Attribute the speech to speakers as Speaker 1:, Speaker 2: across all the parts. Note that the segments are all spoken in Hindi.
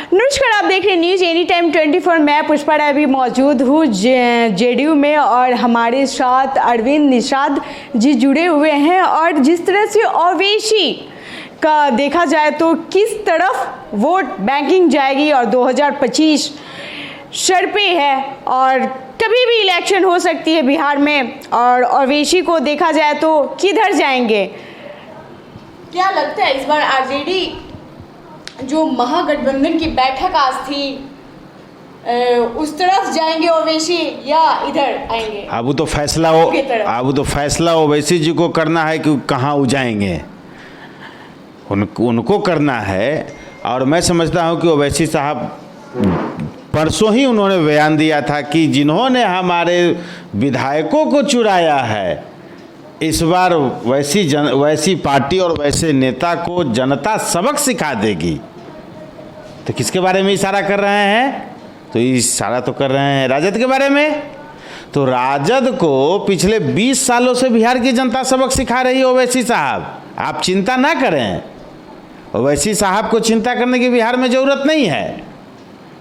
Speaker 1: नमस्कार, आप देख रहे हैं न्यूज़ एनी टाइम 24। मैं पुष्पा राय भी मौजूद हूँ जेडीयू में और हमारे साथ अरविंद निषाद जी जुड़े हुए हैं। और जिस तरह से ओवैसी का देखा जाए तो किस तरफ वोट बैंकिंग जाएगी और 2025 सर पे है और कभी भी इलेक्शन हो सकती है बिहार में, और ओवैसी को देखा जाए तो किधर जाएंगे, क्या लगता है इस बार आरजेडी जो महागठबंधन की बैठक आज थी उस तरफ जाएंगे ओवैसी या इधर आएंगे?
Speaker 2: अब तो फैसला ओवैसी जी को करना है कि कहाँ वो जाएंगे, उनको करना है। और मैं समझता हूँ कि ओवैसी साहब परसों ही उन्होंने बयान दिया था कि जिन्होंने हमारे विधायकों को चुराया है, इस बार वैसी पार्टी और वैसे नेता को जनता सबक सिखा देगी। तो किसके बारे में इशारा कर रहे हैं? तो इशारा तो कर रहे हैं राजद के बारे में। तो राजद को पिछले 20 सालों से बिहार की जनता सबक सिखा रही है ओवैसी साहब। आप चिंता ना करें, ओवैसी साहब को चिंता करने की बिहार में ज़रूरत नहीं है।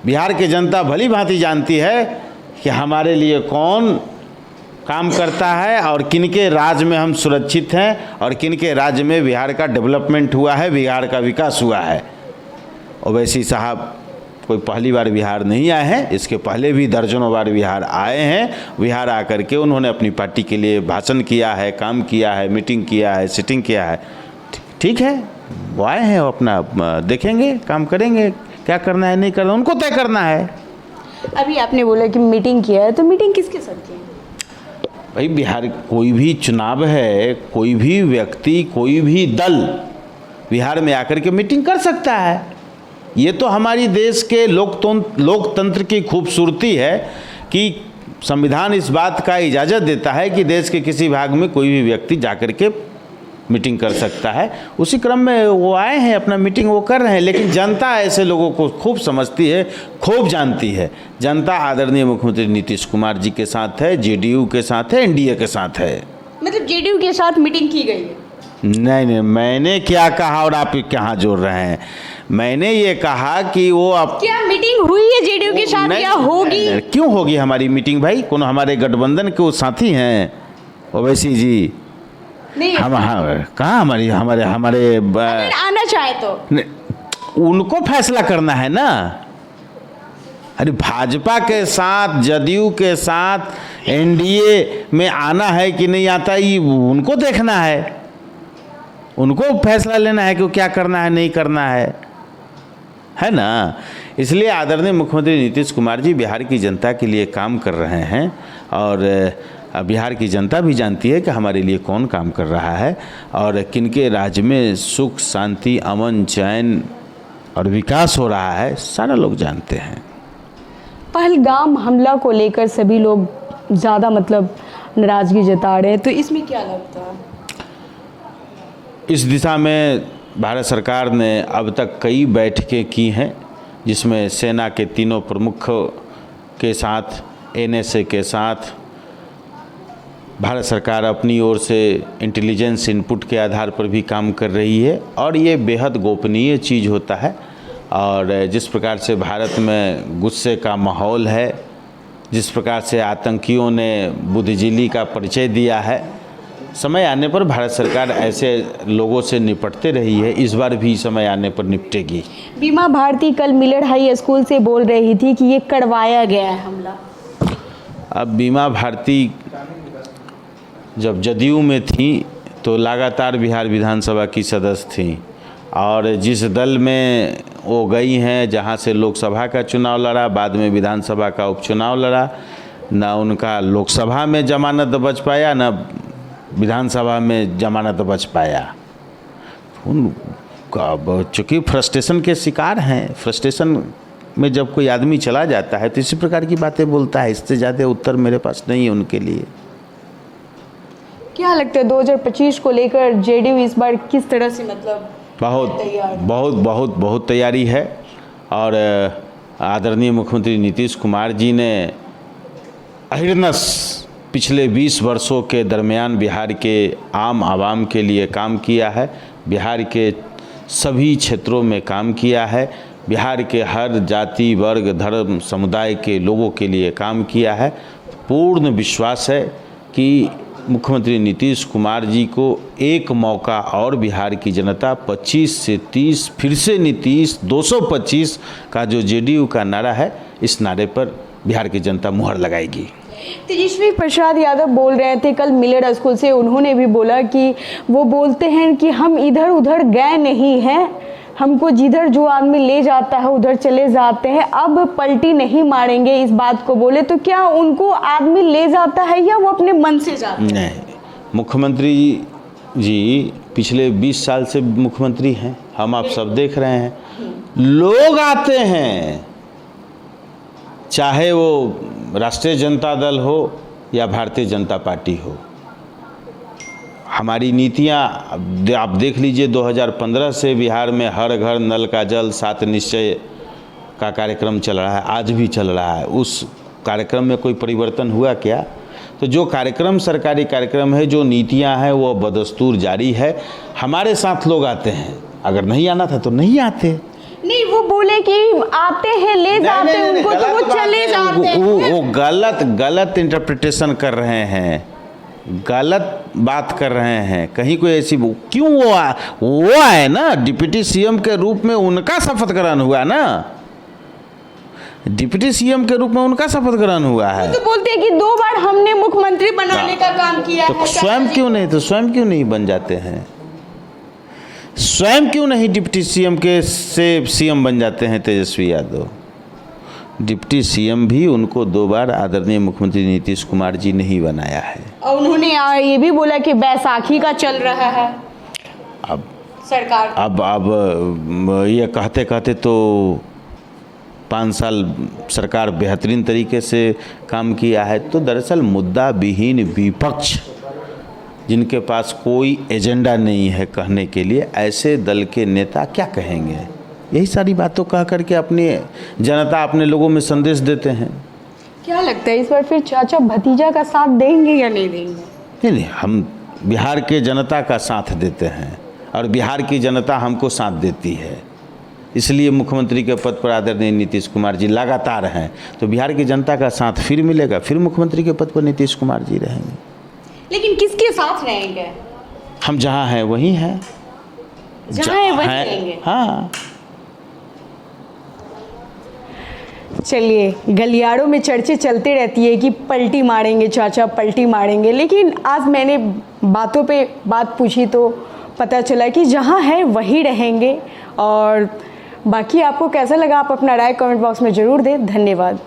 Speaker 2: बिहार की जनता भली भांति जानती है कि हमारे लिए कौन काम करता है और किनके राज्य में हम सुरक्षित हैं और किनके राज्य में बिहार का डेवलपमेंट हुआ है, बिहार का विकास हुआ है। ओवैसी साहब कोई पहली बार बिहार नहीं आए हैं, इसके पहले भी दर्जनों बार बिहार आए हैं। बिहार आकर के उन्होंने अपनी पार्टी के लिए भाषण किया है, काम किया है, मीटिंग किया है, सिटिंग किया है। ठीक है, वो आए हैं, वो अपना देखेंगे, काम करेंगे, क्या करना है नहीं करना उनको तय करना है।
Speaker 1: अभी आपने बोला कि मीटिंग किया है, तो मीटिंग किसके साथ की है?
Speaker 2: भाई बिहार कोई भी चुनाव है, कोई भी व्यक्ति, कोई भी दल बिहार में आकर के मीटिंग कर सकता है। ये तो हमारी देश के लोकतंत्र की खूबसूरती है कि संविधान इस बात का इजाज़त देता है कि देश के किसी भाग में कोई भी व्यक्ति जाकर के मीटिंग कर सकता है। उसी क्रम में वो आए हैं, अपना मीटिंग वो कर रहे हैं। लेकिन जनता ऐसे लोगों को खूब समझती है, खूब जानती है। जनता आदरणीय मुख्यमंत्री नीतीश कुमार जी के साथ है, जेडीयू के साथ है, एनडीए के साथ है।
Speaker 1: मतलब जेडीयू के साथ मीटिंग की गई है?
Speaker 2: नहीं, मैंने क्या कहा और आप कहाँ जोड़ रहे हैं? मैंने ये कहा कि वो आप
Speaker 1: क्या मीटिंग हुई है जेडीयू के साथ या होगी?
Speaker 2: क्यों होगी हमारी मीटिंग भाई? कौन हमारे गठबंधन के वो साथी हैं ओवैसी जी?
Speaker 1: नहीं,
Speaker 2: हम कहाँ हमारे
Speaker 1: अगर आना चाहे तो
Speaker 2: उनको फैसला करना है ना। अरे भाजपा के साथ, जदयू के साथ एनडीए में आना है कि नहीं आता, ये उनको देखना है, उनको फैसला लेना है कि क्या करना है नहीं करना है ना। इसलिए आदरणीय मुख्यमंत्री नीतीश कुमार जी बिहार की जनता के लिए काम कर रहे हैं और बिहार की जनता भी जानती है कि हमारे लिए कौन काम कर रहा है और किनके राज्य में सुख, शांति, अमन, चैन और विकास हो रहा है, सारा लोग जानते हैं।
Speaker 1: पहलगाम हमला को लेकर सभी लोग ज़्यादा नाराज़गी जता रहे हैं, तो इसमें क्या लगता है?
Speaker 2: इस दिशा में भारत सरकार ने अब तक कई बैठकें की हैं, जिसमें सेना के तीनों प्रमुख के साथ, एनएसए के साथ भारत सरकार अपनी ओर से इंटेलिजेंस इनपुट के आधार पर भी काम कर रही है। और ये बेहद गोपनीय चीज़ होता है। और जिस प्रकार से भारत में गुस्से का माहौल है, जिस प्रकार से आतंकियों ने बुद्धिजीवी का परिचय दिया है, समय आने पर भारत सरकार ऐसे लोगों से निपटते रही है, इस बार भी समय आने पर निपटेगी।
Speaker 1: बीमा भारती कल मिलर हाई स्कूल से बोल रही थी कि ये करवाया गया है हमला।
Speaker 2: अब बीमा भारती जब जदयू में थी तो लगातार बिहार विधानसभा की सदस्य थी और जिस दल में वो गई हैं, जहां से लोकसभा का चुनाव लड़ा, बाद में विधानसभा का उपचुनाव लड़ा, ना उनका लोकसभा में जमानत बच पाया, ना विधानसभा में जमानत बच पाया। चूँकि फ्रस्ट्रेशन के शिकार हैं, फ्रस्ट्रेशन में जब कोई आदमी चला जाता है तो इसी प्रकार की बातें बोलता है। इससे ज़्यादा उत्तर मेरे पास नहीं है उनके लिए।
Speaker 1: क्या लगता है 2025 को लेकर जेडीयू इस बार किस तरह से
Speaker 2: बहुत तैयारी है। और आदरणीय मुख्यमंत्री नीतीश कुमार जी ने अहिर्नस पिछले 20 वर्षों के दरमियान बिहार के आम आवाम के लिए काम किया है, बिहार के सभी क्षेत्रों में काम किया है। बिहार के हर जाति वर्ग धर्म समुदाय के लोगों के लिए काम किया है। पूर्ण विश्वास है कि मुख्यमंत्री नीतीश कुमार जी को एक मौका और बिहार की जनता 25 से 30 फिर से नीतीश 225 का जो जेडीयू का नारा है, इस नारे पर बिहार की जनता मुहर लगाएगी।
Speaker 1: तेजस्वी प्रसाद यादव बोल रहे थे कल मिलर स्कूल से, उन्होंने भी बोला कि वो बोलते हैं कि हम इधर उधर गए नहीं हैं, हमको जिधर जो आदमी ले जाता है उधर चले जाते हैं, अब पलटी नहीं मारेंगे। इस बात को बोले तो क्या उनको आदमी ले जाता है या वो अपने मन से जाते हैं?
Speaker 2: नहीं, मुख्यमंत्री जी पिछले 20 साल से मुख्यमंत्री हैं, हम आप सब देख रहे हैं। लोग आते हैं, चाहे वो राष्ट्रीय जनता दल हो या भारतीय जनता पार्टी हो। हमारी नीतियाँ आप देख लीजिए, 2015 से बिहार में हर घर नल का जल 7 निश्चय का कार्यक्रम चल रहा है, आज भी चल रहा है। उस कार्यक्रम में कोई परिवर्तन हुआ क्या? तो जो कार्यक्रम सरकारी कार्यक्रम है, जो नीतियाँ हैं, वो बदस्तूर जारी है। हमारे साथ लोग आते हैं, अगर नहीं आना था तो नहीं आते।
Speaker 1: नहीं, वो बोले कि आते हैं ले जाते हैं उनको, तो वो चले जाते हैं।
Speaker 2: वो गलत इंटरप्रिटेशन कर रहे हैं, गलत बात कर रहे हैं। कहीं कोई ऐसी क्यों वो आए ना, डिप्टी सीएम के रूप में उनका शपथ ग्रहण हुआ ना, डिप्टी सीएम के रूप में उनका शपथ ग्रहण हुआ है।
Speaker 1: तो बोलते हैं कि 2 बार हमने मुख्यमंत्री बनाने का काम किया
Speaker 2: तो
Speaker 1: है।
Speaker 2: स्वयं क्यों नहीं बन जाते हैं? स्वयं क्यों नहीं डिप्टी सीएम के से सीएम बन जाते हैं तेजस्वी यादव? डिप्टी सीएम भी उनको 2 बार आदरणीय मुख्यमंत्री नीतीश कुमार जी ने ही बनाया है।
Speaker 1: और उन्होंने ये भी बोला कि बैसाखी का चल रहा है
Speaker 2: अब
Speaker 1: सरकार।
Speaker 2: अब ये कहते कहते तो 5 साल सरकार बेहतरीन तरीके से काम किया है। तो दरअसल मुद्दा विहीन विपक्ष, जिनके पास कोई एजेंडा नहीं है कहने के लिए, ऐसे दल के नेता क्या कहेंगे? यही सारी बातों कह करके अपनी जनता, अपने लोगों में संदेश देते हैं।
Speaker 1: क्या लगता है इस बार फिर चाचा भतीजा का साथ देंगे या नहीं देंगे?
Speaker 2: नहीं, हम बिहार के जनता का साथ देते हैं और बिहार की जनता हमको साथ देती है। इसलिए मुख्यमंत्री के पद पर आदरणीय नीतीश कुमार जी लगातार हैं। तो बिहार की जनता का साथ फिर मिलेगा, फिर मुख्यमंत्री के पद पर नीतीश कुमार जी रहेंगे।
Speaker 1: लेकिन किसके साथ रहेंगे?
Speaker 2: हम जहाँ हैं वहीं हैं,
Speaker 1: जहाँ हैं वहीं रहेंगे।
Speaker 2: हाँ,
Speaker 1: चलिए, गलियारों में चर्चे चलते रहती है कि पलटी मारेंगे चाचा, पलटी मारेंगे, लेकिन आज मैंने बातों पे बात पूछी तो पता चला कि जहाँ है वहीं रहेंगे। और बाकी आपको कैसा लगा, आप अपना राय कमेंट बॉक्स में ज़रूर दें। धन्यवाद।